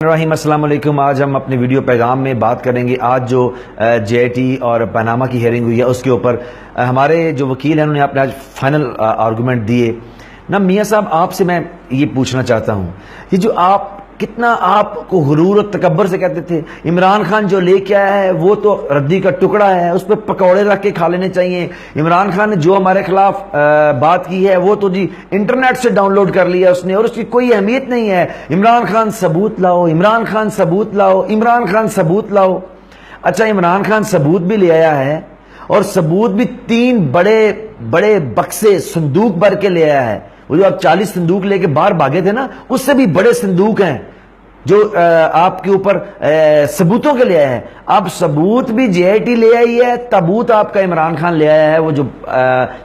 रहीम अस्सलाम वालेकुम। आज हम अपने वीडियो पैगाम में बात करेंगे आज जो JIT और पनामा की हियरिंग हुई है उसके ऊपर हमारे जो वकील हैं उन्होंने अपने आज फाइनल आर्गूमेंट दिए ना। मियाँ साहब आपसे मैं ये पूछना चाहता हूँ कि जो आप कितना आपको गुरूर और तकब्बर से कहते थे इमरान खान जो लेके आया है वो तो रद्दी का टुकड़ा है, उस पर पकौड़े रख के खा लेने चाहिए। इमरान खान ने जो हमारे खिलाफ बात की है वो तो जी इंटरनेट से डाउनलोड कर लिया उसने और उसकी कोई अहमियत नहीं है। इमरान खान सबूत लाओ, इमरान खान सबूत लाओ, इमरान खान सबूत लाओ। अच्छा, इमरान खान सबूत भी ले आया है और सबूत भी 3 बड़े बड़े बक्से संदूक भर के ले आया है। वो जो आप 40 संदूक लेके बाहर भागे थे ना, उससे भी बड़े संदूक हैं जो आपके ऊपर सबूतों के ले आए हैं। अब सबूत भी JIT ले आई है, तबूत आपका इमरान खान ले आया है वो जो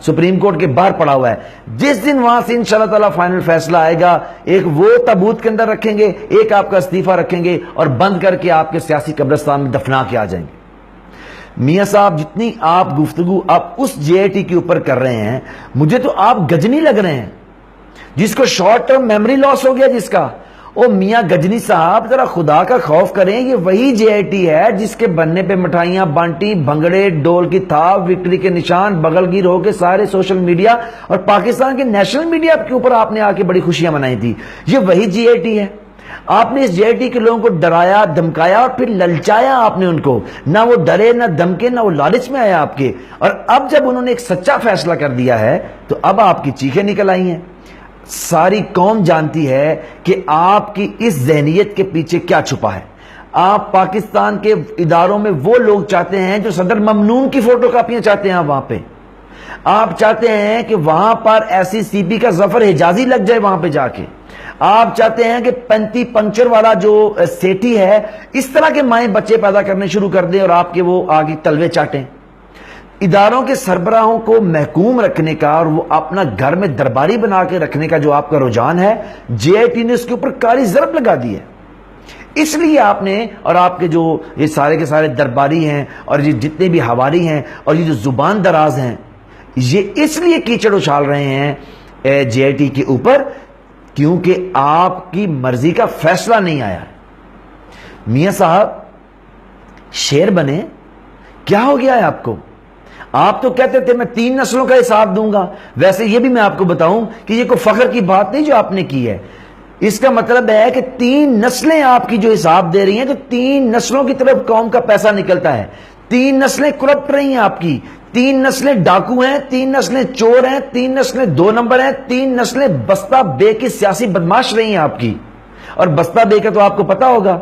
सुप्रीम कोर्ट के बाहर पड़ा हुआ है। जिस दिन वहां से इंशाल्लाह ताला फाइनल फैसला आएगा, एक वो तबूत के अंदर रखेंगे, एक आपका इस्तीफा रखेंगे और बंद करके आपके सियासी कब्रिस्तान में दफना के आ जाएंगे। मियाँ साहब जितनी आप गुफ्तगू आप उस JIT के ऊपर कर रहे हैं, मुझे तो आप गजनी लग रहे हैं, जिसको शॉर्ट टर्म मेमोरी लॉस हो गया जिसका। ओ मियाँ गजनी साहब जरा खुदा का खौफ करें, ये वही JIT है जिसके बनने पे मिठाइयां बांटी, भंगड़े, ढोल की थाप, विक्ट्री के निशान, बगलगीर होके सारे सोशल मीडिया और पाकिस्तान के नेशनल मीडिया के ऊपर आपने आके बड़ी खुशियां मनाई थी। ये वही JIT है। आपने इस JIT के लोगों को डराया, धमकाया और फिर ललचाया आपने उनको। ना वो डरे, ना धमके, ना वो लालच में आया आपके। और अब जब उन्होंने एक सच्चा फैसला कर दिया है तो अब आपकी चीखें निकल आई हैं। सारी कौम जानती है कि आपकी इस ज़हनियत के पीछे क्या छुपा है। आप पाकिस्तान के इदारों में वो लोग चाहते हैं जो सदर ममनून की फोटोकॉपियां चाहते हैं। वहां पे आप चाहते हैं कि वहां पर ऐसी CP का जफर हिजाजी लग जाए वहां पे जाके। आप चाहते हैं कि पंती पंक्चर वाला जो सेठी है इस तरह के माए बच्चे पैदा करने शुरू कर दें और आपके वो आगे तलवे चाटें। इदारों के सरबराहों को महकूम रखने का और वो अपना घर में दरबारी बना के रखने का जो आपका रुझान है, JIT ने उसके ऊपर काली ज़रब लगा दी है। इसलिए आपने और आपके जो ये सारे के सारे दरबारी हैं और ये जितने भी हवारी हैं और ये जो जुबान दराज हैं, ये इसलिए कीचड़ उछाल रहे हैं JIT के ऊपर क्योंकि आपकी मर्जी का फैसला नहीं आया। मियाँ साहब शेर बने, क्या हो गया है आपको? आप तो कहते थे मैं 3 नस्लों का हिसाब दूंगा। वैसे ये भी मैं आपको बताऊं कि ये कोई फख्र की बात नहीं जो आपने की है। इसका मतलब है कि 3 नस्लें आपकी जो हिसाब दे रही हैं तो 3 नस्लों की तरफ कौम का पैसा निकलता है। 3 नस्लें करप्ट रही हैं आपकी, 3 नस्लें डाकू हैं, 3 नस्लें चोर हैं, 3 नस्लें 2 नंबर हैं, 3 नस्लें बस्ता बे की सियासी बदमाश रही हैं आपकी। और बस्ता बे का तो आपको पता होगा,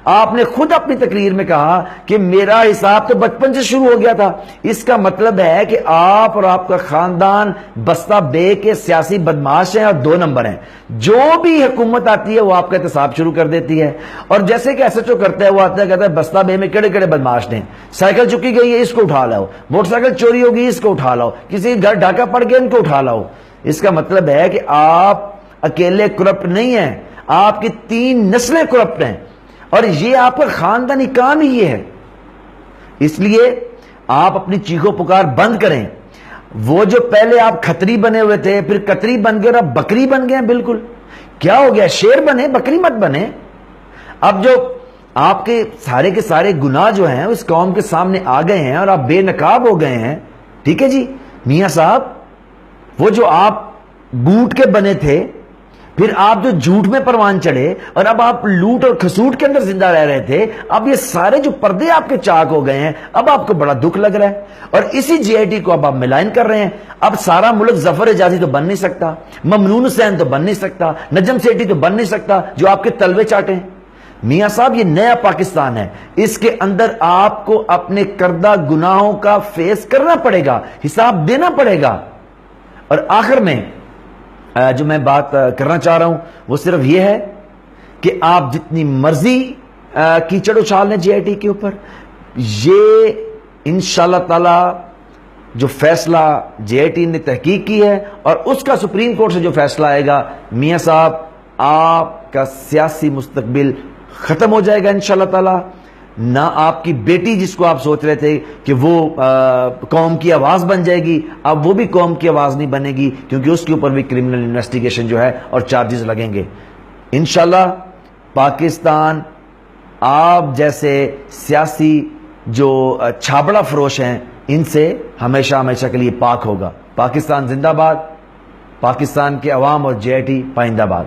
आपने खुद अपनी तकरीर में कहा कि मेरा हिसाब तो बचपन से शुरू हो गया था। इसका मतलब है कि आप और आपका खानदान बस्ता बे के सियासी बदमाश हैं और 2 नंबर हैं। जो भी हुकूमत आती है वो आपका एहतसाब शुरू कर देती है और जैसे कि SHO करता है वो आता है कहता है बस्ता बे में केड़े केड़े बदमाश ने, साइकिल चुकी गई है इसको उठा लाओ, मोटरसाइकिल चोरी होगी इसको उठा लाओ, किसी घर डाका पड़ गया इनको उठा लाओ। इसका मतलब है कि आप अकेले करप्ट नहीं है, आपकी 3 नस्लें करप्ट हैं और ये आपका खानदानी काम ही ये है। इसलिए आप अपनी चीखों पुकार बंद करें। वो जो पहले आप खतरी बने हुए थे, फिर कतरी बन गए और अब बकरी बन गए। बिल्कुल क्या हो गया? शेर बने, बकरी मत बने। अब जो आपके सारे के सारे गुनाह जो हैं उस कौम के सामने आ गए हैं और आप बेनकाब हो गए हैं। ठीक है जी मियाँ साहब, वो जो आप बूट के बने थे, फिर आप जो झूठ में परवान चढ़े और अब आप लूट और खसूट के अंदर जिंदा रह रहे थे, अब ये सारे जो पर्दे आपके चाक हो गए हैं, अब आपको बड़ा दुख लग रहा है और इसी JIT को अब आप मिलान कर रहे हैं। अब सारा मुल्क जफर हिजाजी तो बन नहीं सकता, ममनून हुसैन तो बन नहीं सकता, नजम सेठी तो बन नहीं सकता जो आपके तलवे चाटे हैं। मियाँ साहब ये नया पाकिस्तान है, इसके अंदर आपको अपने करदा गुनाहों का फेस करना पड़ेगा, हिसाब देना पड़ेगा। और आखिर में जो मैं बात करना चाह रहा हूं वो सिर्फ ये है कि आप जितनी मर्जी कीचड़ उछाल लें JIT के ऊपर, ये इंशाल्लाह ताला जो फैसला JIT ने तहकीक की है और उसका सुप्रीम कोर्ट से जो फैसला आएगा, मियाँ साहब आपका सियासी मुस्तकबिल खत्म हो जाएगा इंशाल्लाह ताला। ना आपकी बेटी जिसको आप सोच रहे थे कि वो कौम की आवाज बन जाएगी, अब वो भी कौम की आवाज नहीं बनेगी क्योंकि उसके ऊपर भी क्रिमिनल इन्वेस्टिगेशन जो है और चार्जेस लगेंगे। इंशाल्लाह پاکستان آپ جیسے سیاسی جو چھابڑا فروش ہیں ان سے ہمیشہ ہمیشہ کے لیے پاک ہوگا. پاکستان زندہ باد. پاکستان کے عوام اور JIT پائندہ باد.